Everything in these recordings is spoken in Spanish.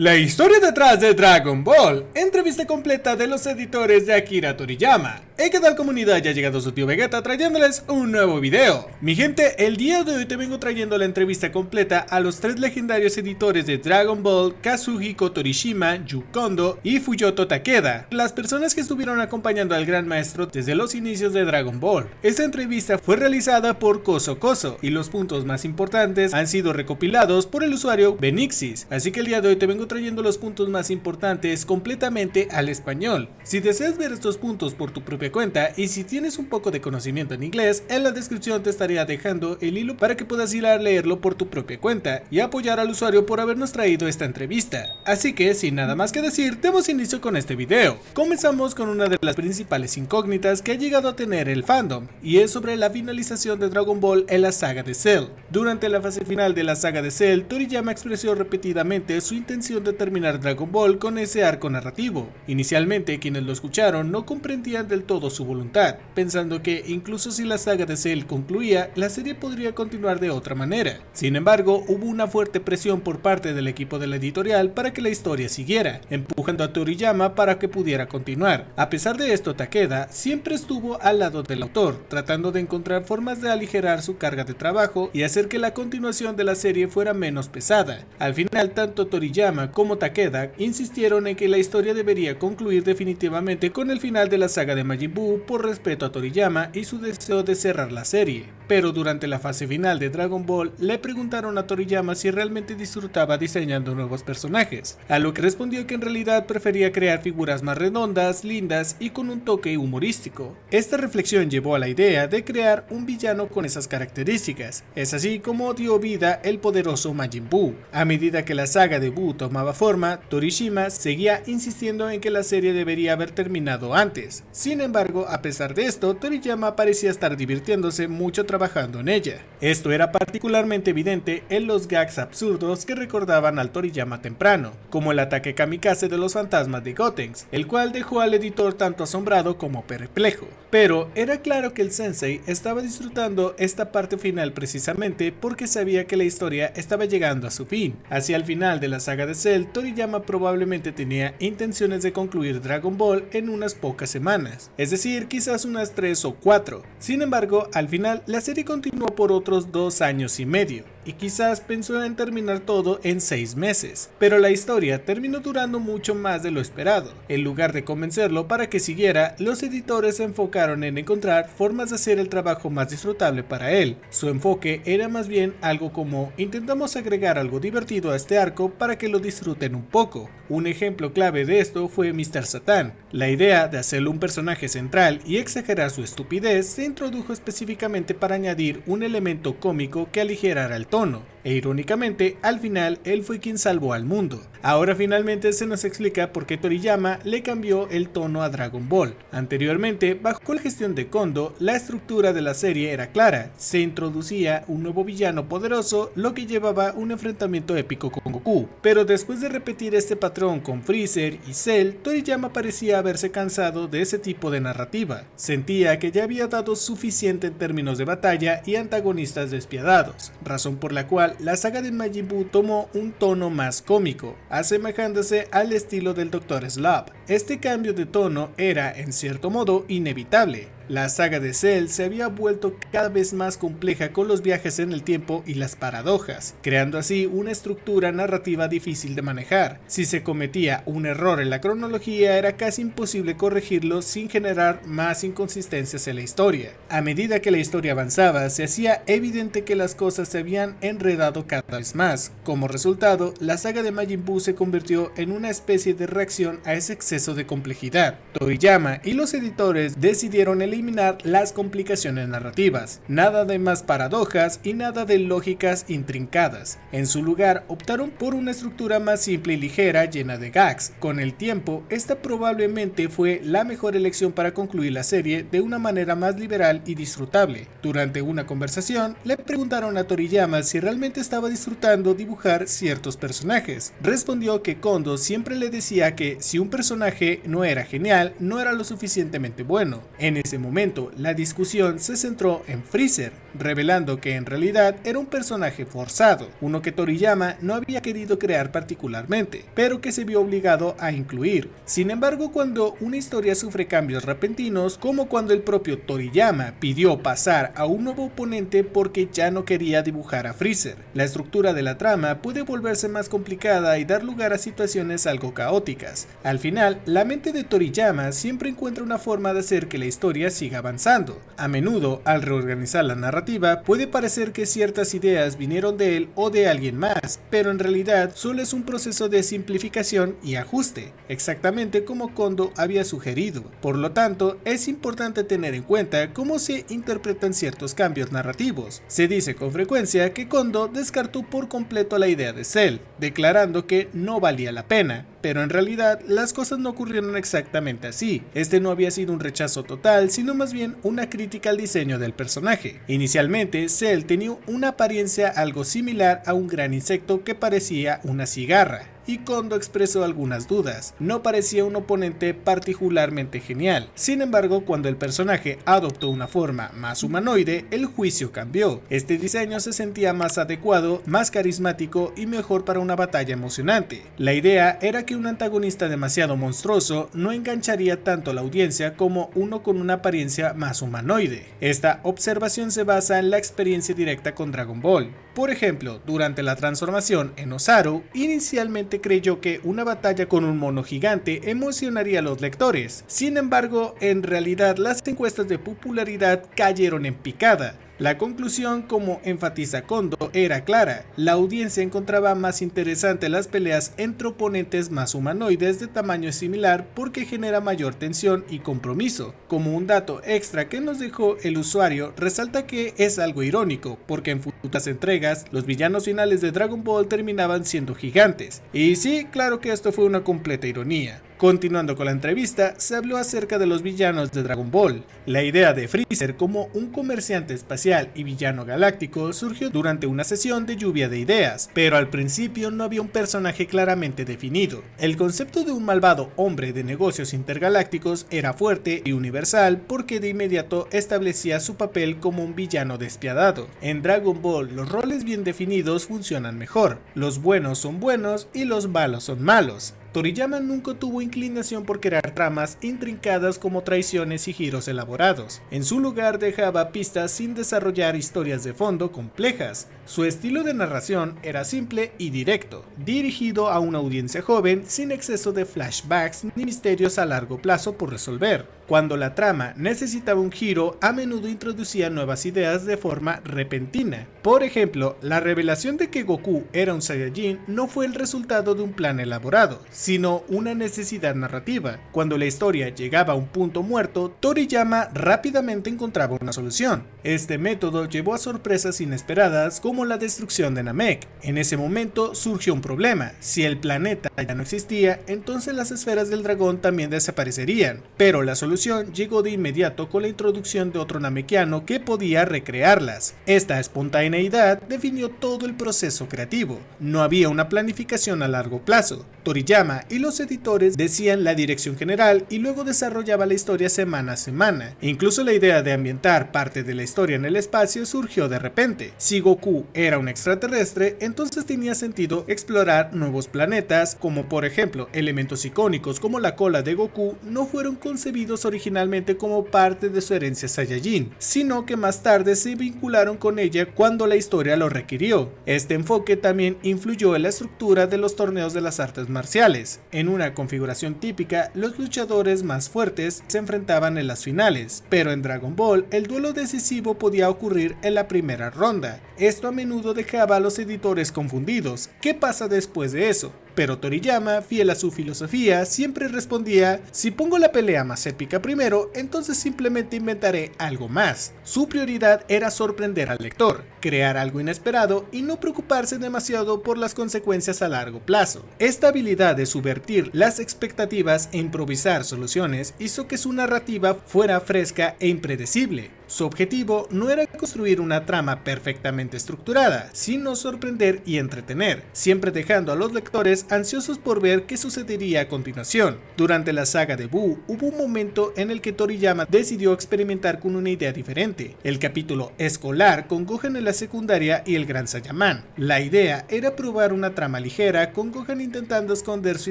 La historia detrás de Dragon Ball, entrevista completa de los editores de Akira Toriyama. ¿Qué tal comunidad? Ya ha llegado su tío Vegeta trayéndoles un nuevo video. Mi gente, el día de hoy te vengo trayendo la entrevista completa a los tres legendarios editores de Dragon Ball, Kazuhiko Torishima, Yu Kondo y Fuyoto Takeda, las personas que estuvieron acompañando al gran maestro desde los inicios de Dragon Ball. Esta entrevista fue realizada por Koso Koso y los puntos más importantes han sido recopilados por el usuario Benixis, así que el día de hoy te vengo trayendo los puntos más importantes completamente al español. Si deseas ver estos puntos por tu propia cuenta y si tienes un poco de conocimiento en inglés, en la descripción te estaría dejando el hilo para que puedas ir a leerlo por tu propia cuenta y apoyar al usuario por habernos traído esta entrevista. Así que sin nada más que decir, demos inicio con este video. Comenzamos con una de las principales incógnitas que ha llegado a tener el fandom, y es sobre la finalización de Dragon Ball en la saga de Cell. Durante la fase final de la saga de Cell, Toriyama expresó repetidamente su intención de terminar Dragon Ball con ese arco narrativo. Inicialmente, quienes lo escucharon no comprendían del todo su voluntad, pensando que incluso si la saga de Cell concluía, la serie podría continuar de otra manera. Sin embargo, hubo una fuerte presión por parte del equipo de la editorial para que la historia siguiera, empujando a Toriyama para que pudiera continuar. A pesar de esto, Takeda siempre estuvo al lado del autor, tratando de encontrar formas de aligerar su carga de trabajo y hacer que la continuación de la serie fuera menos pesada. Al final, tanto Toriyama como Takeda insistieron en que la historia debería concluir definitivamente con el final de la saga de Majin Buu por respeto a Toriyama y su deseo de cerrar la serie. Pero durante la fase final de Dragon Ball le preguntaron a Toriyama si realmente disfrutaba diseñando nuevos personajes, a lo que respondió que en realidad prefería crear figuras más redondas, lindas y con un toque humorístico. Esta reflexión llevó a la idea de crear un villano con esas características. Es así como dio vida el poderoso Majin Buu. A medida que la saga de Buu tomaba forma, Torishima seguía insistiendo en que la serie debería haber terminado antes. Sin embargo, a pesar de esto, Toriyama parecía estar divirtiéndose mucho trabajando en ella. Esto era particularmente evidente en los gags absurdos que recordaban al Toriyama temprano, como el ataque kamikaze de los fantasmas de Gotenks, el cual dejó al editor tanto asombrado como perplejo. Pero era claro que el sensei estaba disfrutando esta parte final precisamente porque sabía que la historia estaba llegando a su fin. Hacia el final de la saga de Cell, Toriyama probablemente tenía intenciones de concluir Dragon Ball en unas pocas semanas, es decir, quizás unas 3 o 4. Sin embargo, al final la serie continuó por otros 2 años y medio, y quizás pensó en terminar todo en 6 meses, pero la historia terminó durando mucho más de lo esperado. En lugar de convencerlo para que siguiera, los editores se enfocaron en encontrar formas de hacer el trabajo más disfrutable para él. Su enfoque era más bien algo como: intentamos agregar algo divertido a este arco para que lo disfruten un poco. Un ejemplo clave de esto fue Mr. Satan. La idea de hacerlo un personaje central y exagerar su estupidez se introdujo específicamente para añadir un elemento cómico que aligerara el tono, e irónicamente, al final él fue quien salvó al mundo. Ahora finalmente se nos explica por qué Toriyama le cambió el tono a Dragon Ball. Anteriormente, bajo la gestión de Kondo, la estructura de la serie era clara: se introducía un nuevo villano poderoso, lo que llevaba un enfrentamiento épico con Goku. Pero después de repetir este patrón con Freezer y Cell, Toriyama parecía haberse cansado de ese tipo de narrativa. Sentía que ya había dado suficiente en términos de batalla y antagonistas despiadados, razón por la cual la saga de Majin Buu tomó un tono más cómico, asemejándose al estilo del Dr. Slump. Este cambio de tono era, en cierto modo, inevitable. La saga de Cell se había vuelto cada vez más compleja con los viajes en el tiempo y las paradojas, creando así una estructura narrativa difícil de manejar. Si se cometía un error en la cronología, era casi imposible corregirlo sin generar más inconsistencias en la historia. A medida que la historia avanzaba, se hacía evidente que las cosas se habían enredado cada vez más. Como resultado, la saga de Majin Buu se convirtió en una especie de reacción a ese exceso de complejidad. Toriyama y los editores decidieron eliminar las complicaciones narrativas, nada de más paradojas y nada de lógicas intrincadas. En su lugar, optaron por una estructura más simple y ligera, llena de gags. Con el tiempo, esta probablemente fue la mejor elección para concluir la serie de una manera más liberal y disfrutable. Durante una conversación, le preguntaron a Toriyama si realmente estaba disfrutando dibujar ciertos personajes. Respondió que Kondo siempre le decía que si un personaje no era genial, no era lo suficientemente bueno. En ese momento, la discusión se centró en Freezer, revelando que en realidad era un personaje forzado, uno que Toriyama no había querido crear particularmente, pero que se vio obligado a incluir. Sin embargo, cuando una historia sufre cambios repentinos, como cuando el propio Toriyama pidió pasar a un nuevo oponente porque ya no quería dibujar a Freezer, la estructura de la trama puede volverse más complicada y dar lugar a situaciones algo caóticas. Al final, la mente de Toriyama siempre encuentra una forma de hacer que la historia siga avanzando. A menudo, al reorganizar la narrativa, puede parecer que ciertas ideas vinieron de él o de alguien más, pero en realidad solo es un proceso de simplificación y ajuste, exactamente como Kondo había sugerido. Por lo tanto, es importante tener en cuenta cómo se interpretan ciertos cambios narrativos. Se dice con frecuencia que Kondo descartó por completo la idea de Cell, declarando que no valía la pena, pero en realidad las cosas no ocurrieron exactamente así. Este no había sido un rechazo total, sino más bien una crítica al diseño del personaje. Inicialmente, Cell tenía una apariencia algo similar a un gran insecto que parecía una cigarra, y Kondo expresó algunas dudas. No parecía un oponente particularmente genial. Sin embargo, cuando el personaje adoptó una forma más humanoide, el juicio cambió. Este diseño se sentía más adecuado, más carismático y mejor para una batalla emocionante. La idea era que un antagonista demasiado monstruoso no engancharía tanto a la audiencia como uno con una apariencia más humanoide. Esta observación se basa en la experiencia directa con Dragon Ball. Por ejemplo, durante la transformación en Osaru, inicialmente creyó que una batalla con un mono gigante emocionaría a los lectores. Sin embargo, en realidad las encuestas de popularidad cayeron en picada. La conclusión, como enfatiza Kondo, era clara. La audiencia encontraba más interesante las peleas entre oponentes más humanoides de tamaño similar porque genera mayor tensión y compromiso. Como un dato extra que nos dejó el usuario, resalta que es algo irónico, porque en futuras entregas, los villanos finales de Dragon Ball terminaban siendo gigantes. Y sí, claro que esto fue una completa ironía. Continuando con la entrevista, se habló acerca de los villanos de Dragon Ball. La idea de Freezer como un comerciante espacial y villano galáctico surgió durante una sesión de lluvia de ideas, pero al principio no había un personaje claramente definido. El concepto de un malvado hombre de negocios intergalácticos era fuerte y universal porque de inmediato establecía su papel como un villano despiadado. En Dragon Ball, los roles bien definidos funcionan mejor. Los buenos son buenos y los malos son malos. Toriyama nunca tuvo inclinación por crear tramas intrincadas como traiciones y giros elaborados. En su lugar dejaba pistas sin desarrollar historias de fondo complejas. Su estilo de narración era simple y directo, dirigido a una audiencia joven sin exceso de flashbacks ni misterios a largo plazo por resolver. Cuando la trama necesitaba un giro, a menudo introducía nuevas ideas de forma repentina. Por ejemplo, la revelación de que Goku era un Saiyajin no fue el resultado de un plan elaborado, sino una necesidad narrativa. Cuando la historia llegaba a un punto muerto, Toriyama rápidamente encontraba una solución. Este método llevó a sorpresas inesperadas como la destrucción de Namek. En ese momento surgió un problema. Si el planeta ya no existía, entonces las esferas del dragón también desaparecerían. Pero la solución llegó de inmediato con la introducción de otro namekiano que podía recrearlas. Esta espontaneidad definió todo el proceso creativo. No había una planificación a largo plazo. Toriyama y los editores decían la dirección general y luego desarrollaba la historia semana a semana. Incluso la idea de ambientar parte de la historia en el espacio surgió de repente. Si Goku era un extraterrestre, entonces tenía sentido explorar nuevos planetas, como por ejemplo elementos icónicos como la cola de Goku no fueron concebidos originalmente como parte de su herencia Saiyajin, sino que más tarde se vincularon con ella cuando la historia lo requirió. Este enfoque también influyó en la estructura de los torneos de las artes marciales. En una configuración típica, los luchadores más fuertes se enfrentaban en las finales, pero en Dragon Ball el duelo decisivo podía ocurrir en la primera ronda. Esto a menudo dejaba a los editores confundidos. ¿Qué pasa después de eso? Pero Toriyama, fiel a su filosofía, siempre respondía: si pongo la pelea más épica primero, entonces simplemente inventaré algo más. Su prioridad era sorprender al lector, crear algo inesperado y no preocuparse demasiado por las consecuencias a largo plazo. Esta habilidad de subvertir las expectativas e improvisar soluciones hizo que su narrativa fuera fresca e impredecible. Su objetivo no era construir una trama perfectamente estructurada, sino sorprender y entretener, siempre dejando a los lectores ansiosos por ver qué sucedería a continuación. Durante la saga de Buu, hubo un momento en el que Toriyama decidió experimentar con una idea diferente, el capítulo escolar con Gohan en la secundaria y el Gran Saiyaman. La idea era probar una trama ligera con Gohan intentando esconder su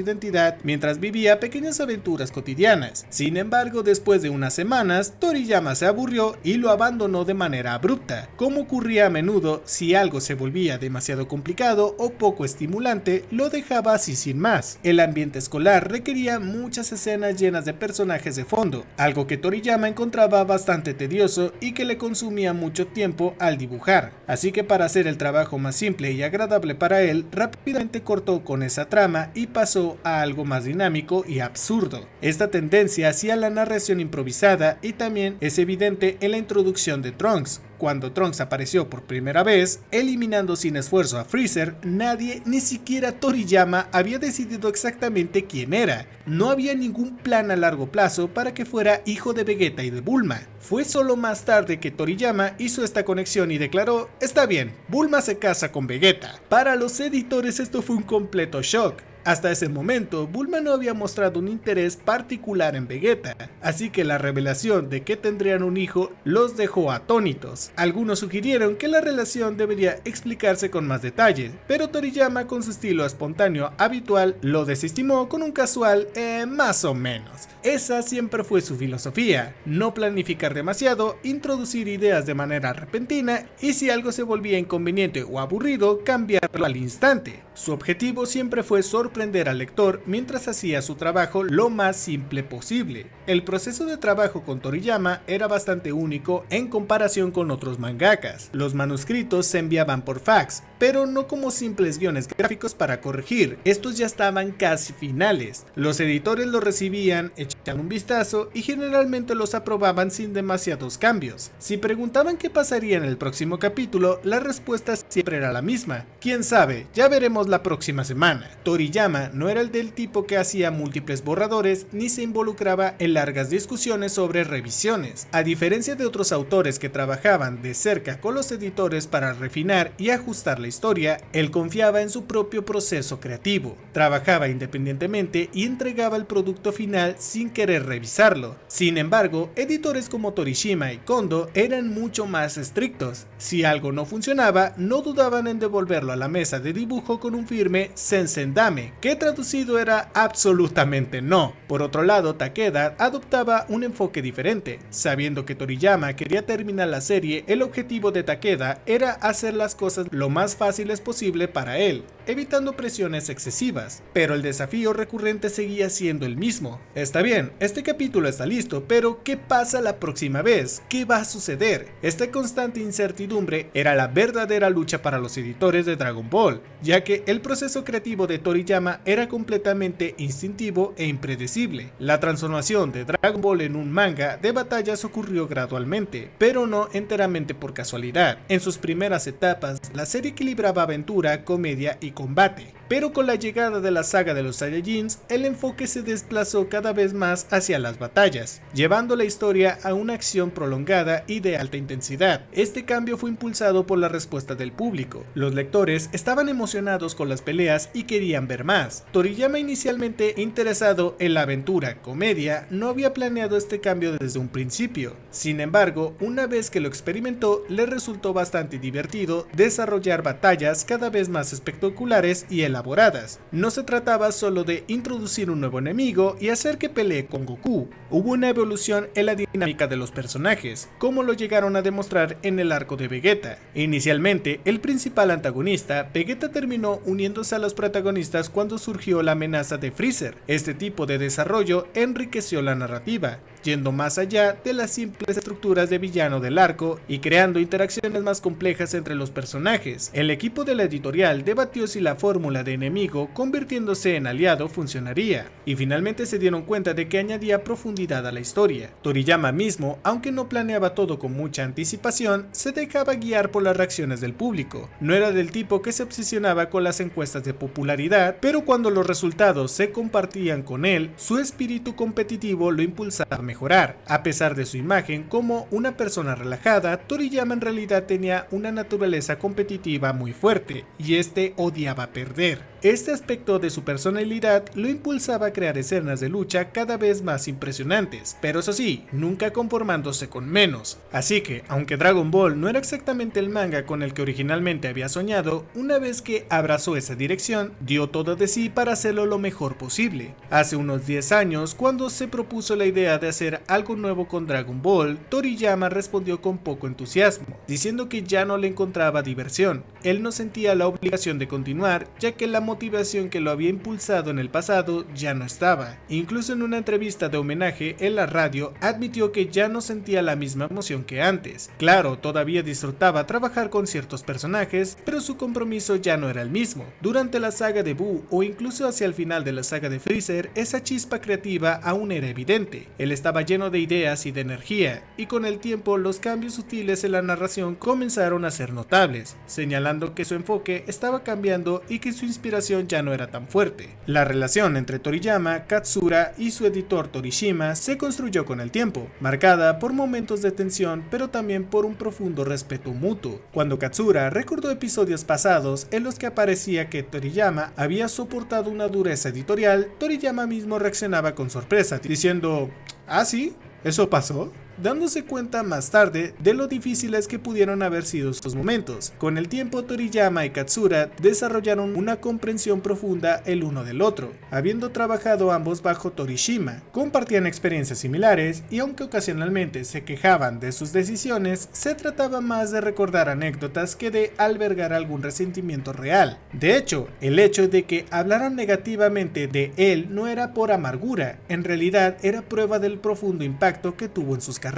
identidad mientras vivía pequeñas aventuras cotidianas. Sin embargo, después de unas semanas, Toriyama se aburrió y lo abandonó de manera abrupta. Como ocurría a menudo, si algo se volvía demasiado complicado o poco estimulante, lo dejaba así sin más. El ambiente escolar requería muchas escenas llenas de personajes de fondo, algo que Toriyama encontraba bastante tedioso y que le consumía mucho tiempo al dibujar. Así que para hacer el trabajo más simple y agradable para él, rápidamente cortó con esa trama y pasó a algo más dinámico y absurdo. Esta tendencia hacia la narración improvisada y también es evidente en la introducción de Trunks. Cuando Trunks apareció por primera vez, eliminando sin esfuerzo a Freezer, nadie, ni siquiera Toriyama, había decidido exactamente quién era. No había ningún plan a largo plazo para que fuera hijo de Vegeta y de Bulma. Fue solo más tarde que Toriyama hizo esta conexión y declaró: está bien, Bulma se casa con Vegeta. Para los editores esto fue un completo shock. Hasta ese momento, Bulma no había mostrado un interés particular en Vegeta, así que la revelación de que tendrían un hijo los dejó atónitos. Algunos sugirieron que la relación debería explicarse con más detalle, pero Toriyama, con su estilo espontáneo habitual, lo desestimó con un casual más o menos. Esa siempre fue su filosofía: no planificar demasiado, introducir ideas de manera repentina y si algo se volvía inconveniente o aburrido, cambiarlo al instante. Su objetivo siempre fue sorprender al lector mientras hacía su trabajo lo más simple posible. El proceso de trabajo con Toriyama era bastante único en comparación con otros mangakas. Los manuscritos se enviaban por fax, pero no como simples guiones gráficos para corregir. Estos ya estaban casi finales. Los editores los recibían, echaban un vistazo y generalmente los aprobaban sin demasiados cambios. Si preguntaban qué pasaría en el próximo capítulo, la respuesta siempre era la misma: quién sabe, ya veremos la próxima semana. Toriyama no era el del tipo que hacía múltiples borradores ni se involucraba en largas discusiones sobre revisiones. A diferencia de otros autores que trabajaban de cerca con los editores para refinar y ajustar la historia, él confiaba en su propio proceso creativo. Trabajaba independientemente y entregaba el producto final sin querer revisarlo. Sin embargo, editores como Torishima y Kondo eran mucho más estrictos. Si algo no funcionaba, no dudaban en devolverlo a la mesa de dibujo con un firme Sensendame, que traducido era absolutamente no. Por otro lado, Takeda adoptaba un enfoque diferente. Sabiendo que Toriyama quería terminar la serie, el objetivo de Takeda era hacer las cosas lo más fáciles posible para él, evitando presiones excesivas. Pero el desafío recurrente seguía siendo el mismo. Está bien, este capítulo está listo, pero ¿qué pasa la próxima vez? ¿Qué va a suceder? Esta constante incertidumbre era la verdadera lucha para los editores de Dragon Ball, ya que el proceso creativo de Toriyama era completamente instintivo e impredecible. La transformación de Dragon Ball en un manga de batallas ocurrió gradualmente, pero no enteramente por casualidad. En sus primeras etapas, la serie equilibraba aventura, comedia y combate, pero con la llegada de la saga de los Saiyajins, el enfoque se desplazó cada vez más hacia las batallas, llevando la historia a una acción prolongada y de alta intensidad. Este cambio fue impulsado por la respuesta del público. Los lectores estaban emocionados con las peleas y querían ver más. Toriyama, inicialmente interesado en la aventura comedia, no había planeado este cambio desde un principio. Sin embargo, una vez que lo experimentó, le resultó bastante divertido desarrollar batallas cada vez más espectaculares y elaboradas. No se trataba solo de introducir un nuevo enemigo y hacer que pelee con Goku. Hubo una evolución en la dinámica de los personajes, como lo llegaron a demostrar en el arco de Vegeta. Inicialmente, el principal antagonista, Vegeta, terminó uniéndose a los protagonistas cuando surgió la amenaza de Freezer. Este tipo de desarrollo enriqueció la narrativa, yendo más allá de las simples estructuras de villano del arco y creando interacciones más complejas entre los personajes. El equipo de la editorial debatió si la fórmula de enemigo convirtiéndose en aliado funcionaría, y finalmente se dieron cuenta de que añadía profundidad a la historia. Toriyama mismo, aunque no planeaba todo con mucha anticipación, se dejaba guiar por las reacciones del público. No era del tipo que se obsesionaba con las encuestas de popularidad, pero cuando los resultados se compartían con él, su espíritu competitivo lo impulsaba a mejorar. A pesar de su imagen como una persona relajada, Toriyama en realidad tenía una naturaleza competitiva muy fuerte y odiaba perder. Este aspecto de su personalidad lo impulsaba a crear escenas de lucha cada vez más impresionantes, pero eso sí, nunca conformándose con menos. Así que, aunque Dragon Ball no era exactamente el manga con el que originalmente había soñado, una vez que abrazó esa dirección, dio todo de sí para hacerlo lo mejor posible. Hace unos 10 años, cuando se propuso la idea de hacer algo nuevo con Dragon Ball, Toriyama respondió con poco entusiasmo, diciendo que ya no le encontraba diversión. Él no sentía la obligación de continuar, ya que la motivación que lo había impulsado en el pasado ya no estaba. Incluso en una entrevista de homenaje en la radio admitió que ya no sentía la misma emoción que antes. Claro, todavía disfrutaba trabajar con ciertos personajes, pero su compromiso ya no era el mismo. Durante la saga de Buu o incluso hacia el final de la saga de Freezer, esa chispa creativa aún era evidente. Él estaba lleno de ideas y de energía, y con el tiempo los cambios sutiles en la narración comenzaron a ser notables, señalando que su enfoque estaba cambiando y que su inspiración ya no era tan fuerte. La relación entre Toriyama, Katsura y su editor Torishima se construyó con el tiempo, marcada por momentos de tensión pero también por un profundo respeto mutuo. Cuando Katsura recordó episodios pasados en los que aparecía que Toriyama había soportado una dureza editorial, Toriyama mismo reaccionaba con sorpresa, diciendo: ¿ah, sí? ¿Eso pasó?, dándose cuenta más tarde de lo difíciles que pudieron haber sido estos momentos. Con el tiempo, Toriyama y Katsura desarrollaron una comprensión profunda el uno del otro, habiendo trabajado ambos bajo Torishima. Compartían experiencias similares y aunque ocasionalmente se quejaban de sus decisiones, se trataba más de recordar anécdotas que de albergar algún resentimiento real. De hecho, el hecho de que hablaran negativamente de él no era por amargura, en realidad era prueba del profundo impacto que tuvo en sus carreras.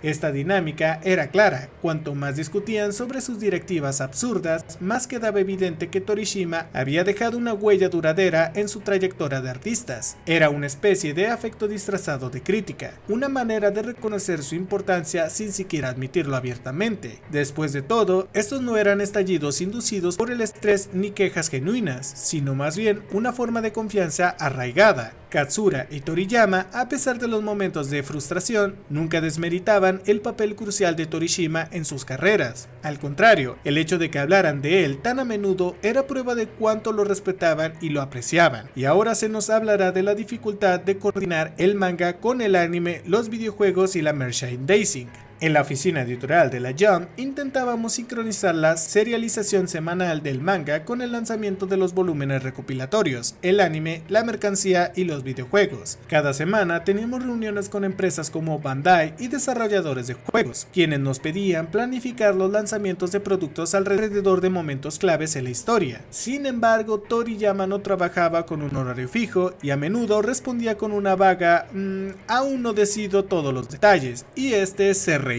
Esta dinámica era clara: cuanto más discutían sobre sus directivas absurdas, más quedaba evidente que Torishima había dejado una huella duradera en su trayectoria de artistas. Era una especie de afecto disfrazado de crítica, una manera de reconocer su importancia sin siquiera admitirlo abiertamente. Después de todo, estos no eran estallidos inducidos por el estrés ni quejas genuinas, sino más bien una forma de confianza arraigada. Katsura y Toriyama, a pesar de los momentos de frustración, nunca desmeritaban el papel crucial de Torishima en sus carreras. Al contrario, el hecho de que hablaran de él tan a menudo era prueba de cuánto lo respetaban y lo apreciaban. Y ahora se nos hablará de la dificultad de coordinar el manga con el anime, los videojuegos y la merchandising. En la oficina editorial de la Jump intentábamos sincronizar la serialización semanal del manga con el lanzamiento de los volúmenes recopilatorios, el anime, la mercancía y los videojuegos. Cada semana teníamos reuniones con empresas como Bandai y desarrolladores de juegos, quienes nos pedían planificar los lanzamientos de productos alrededor de momentos claves en la historia. Sin embargo, Toriyama no trabajaba con un horario fijo y a menudo respondía con una vaga aún no decido todos los detalles, y se reía.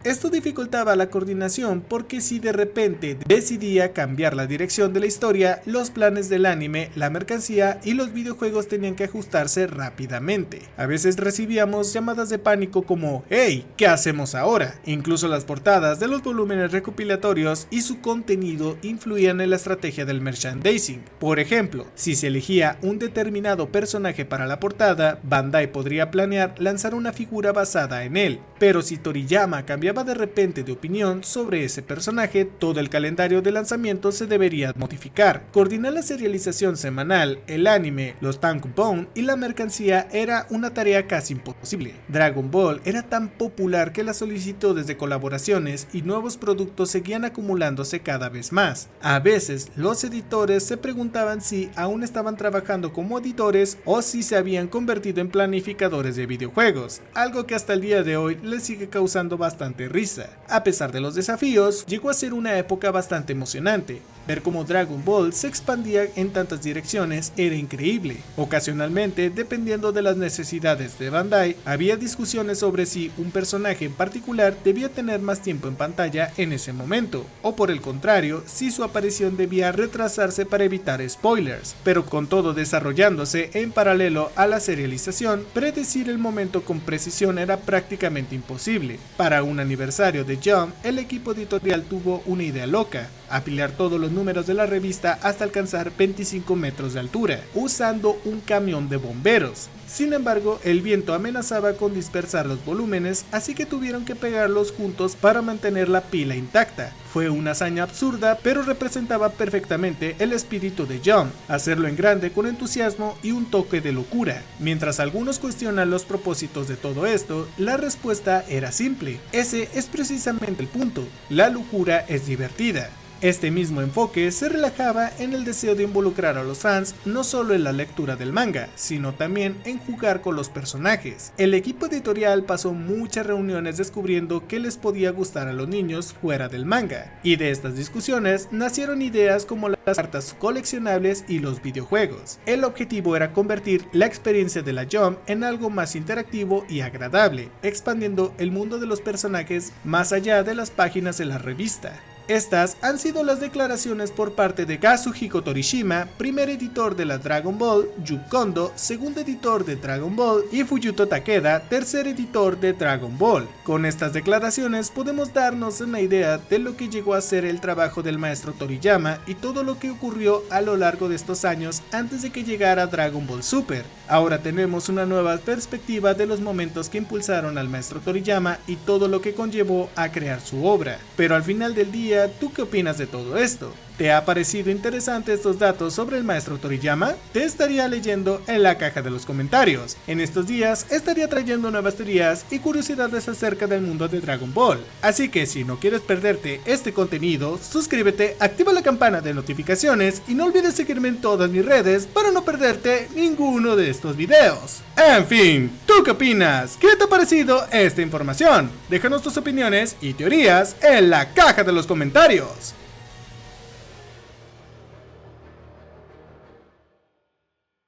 Esto dificultaba la coordinación porque si de repente decidía cambiar la dirección de la historia, los planes del anime, la mercancía y los videojuegos tenían que ajustarse rápidamente. A veces recibíamos llamadas de pánico como: "Hey, ¿qué hacemos ahora?". Incluso las portadas de los volúmenes recopilatorios y su contenido influían en la estrategia del merchandising. Por ejemplo, si se elegía un determinado personaje para la portada, Bandai podría planear lanzar una figura basada en él, pero si Toriyama cambiaba de repente de opinión sobre ese personaje, todo el calendario de lanzamiento se debería modificar. Coordinar la serialización semanal, el anime, los tankobon y la mercancía era una tarea casi imposible. Dragon Ball era tan popular que las solicitudes de colaboraciones y nuevos productos seguían acumulándose cada vez más. A veces los editores se preguntaban si aún estaban trabajando como editores o si se habían convertido en planificadores de videojuegos, algo que hasta el día de hoy les sigue causando bastante risa. A pesar de los desafíos, llegó a ser una época bastante emocionante. Ver cómo Dragon Ball se expandía en tantas direcciones era increíble. Ocasionalmente, dependiendo de las necesidades de Bandai, había discusiones sobre si un personaje en particular debía tener más tiempo en pantalla en ese momento, o por el contrario, si su aparición debía retrasarse para evitar spoilers. Pero con todo desarrollándose en paralelo a la serialización, predecir el momento con precisión era prácticamente imposible. Para un aniversario de Jump, el equipo editorial tuvo una idea loca: apilar todos los números de la revista hasta alcanzar 25 metros de altura, usando un camión de bomberos. Sin embargo, el viento amenazaba con dispersar los volúmenes, así que tuvieron que pegarlos juntos para mantener la pila intacta. Fue una hazaña absurda, pero representaba perfectamente el espíritu de John, hacerlo en grande con entusiasmo y un toque de locura. Mientras algunos cuestionan los propósitos de todo esto, la respuesta era simple. Ese es precisamente el punto. La locura es divertida. Este mismo enfoque se relajaba en el deseo de involucrar a los fans no solo en la lectura del manga, sino también en jugar con los personajes. El equipo editorial pasó muchas reuniones descubriendo qué les podía gustar a los niños fuera del manga, y de estas discusiones nacieron ideas como las cartas coleccionables y los videojuegos. El objetivo era convertir la experiencia de la Jump en algo más interactivo y agradable, expandiendo el mundo de los personajes más allá de las páginas de la revista. Estas han sido las declaraciones por parte de Kazuhiko Torishima, primer editor de la Dragon Ball, Yu Kondo, segundo editor de Dragon Ball, y Fuyuto Takeda, tercer editor de Dragon Ball. Con estas declaraciones podemos darnos una idea de lo que llegó a ser el trabajo del maestro Toriyama y todo lo que ocurrió a lo largo de estos años antes de que llegara Dragon Ball Super. Ahora tenemos una nueva perspectiva de los momentos que impulsaron al maestro Toriyama y todo lo que conllevó a crear su obra. Pero al final del día, ¿tú qué opinas de todo esto? ¿Te ha parecido interesante estos datos sobre el maestro Toriyama? Te estaría leyendo en la caja de los comentarios. En estos días estaría trayendo nuevas teorías y curiosidades acerca del mundo de Dragon Ball. Así que si no quieres perderte este contenido, suscríbete, activa la campana de notificaciones y no olvides seguirme en todas mis redes para no perderte ninguno de estos videos. En fin, ¿tú qué opinas? ¿Qué te ha parecido esta información? Déjanos tus opiniones y teorías en la caja de los comentarios.